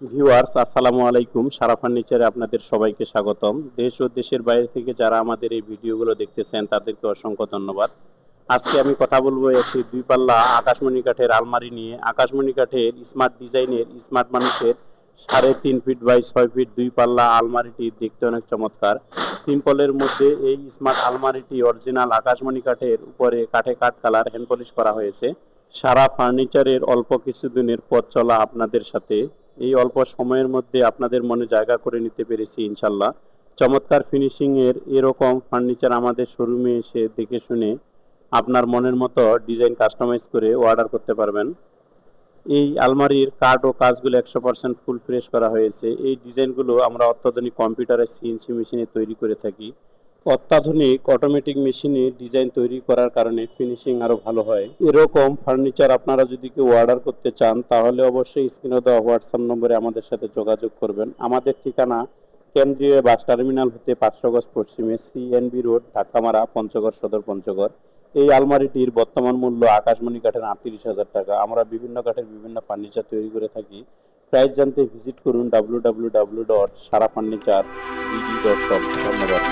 Viewers আসসালামু আলাইকুম। সারা ফার্নিচারে আপনাদের সবাইকে স্বাগতম। দেশ ও দেশের বাইরে থেকে যারা আমাদের এই ভিডিওগুলো দেখতেছেন তাদেরকে অসংখ্য ধন্যবাদ। আজকে আমি কথা বলবো একটি দুই পাল্লা আকাশমণি কাঠের আলমারি নিয়ে। আকাশমণি কাঠের স্মার্ট ডিজাইনের স্মার্ট মানুষের 3.5 ফিট বাই 6 ফিট দুই পাল্লা আলমারিটি দেখতে অনেক চমৎকার। সিম্পলের মধ্যে এই স্মার্ট আলমারিটি অরিজিনাল আকাশমণি কাঠের উপরে কাঠে কাঠ কালার হ্যান্ড পলিশ করা হয়েছে। সারা ফার্নিচারের অল্প কিছুদিনের পথ চলা আপনাদের সাথে এই অল্প সময়ের মধ্যে আপনাদের মনে জায়গা করে নিতে পেরেছি ইনশাল্লাহ। চমৎকার ফিনিশিং এর এরকম ফার্নিচার আমাদের শোরুমে এসে দেখে শুনে আপনার মনের মতো ডিজাইন কাস্টমাইজ করে অর্ডার করতে পারবেন। এই আলমারির কাঠ ও কাজগুলো 100% ফুল ফ্রেশ করা হয়েছে। এই ডিজাইনগুলো আমরা অত্যাধুনিক কম্পিউটারে সিএনসি মেশিনে তৈরি করে থাকি। অত্যাধুনিক অটোমেটিক মেশিনে ডিজাইন তৈরি করার কারণে ফিনিশিং আরও ভালো হয়। এরকম ফার্নিচার আপনারা যদি কেউ অর্ডার করতে চান তাহলে অবশ্যই স্ক্রিনে দেওয়া হোয়াটসঅ্যাপ নম্বরে আমাদের সাথে যোগাযোগ করবেন। আমাদের ঠিকানা কেন্দ্রীয় বাস টার্মিনাল হতে 500 গজ পশ্চিমে, সিএনবি রোড, ঢাকামারা, পঞ্চগড় সদর, পঞ্চগড়। এই আলমারিটির বর্তমান মূল্য আকাশমণি কাঠের 38,000 টাকা। আমরা বিভিন্ন কাঠের বিভিন্ন ফার্নিচার তৈরি করে থাকি। প্রাইস জানতে ভিজিট করুন www.sarafarnicharebd.com। ধন্যবাদ।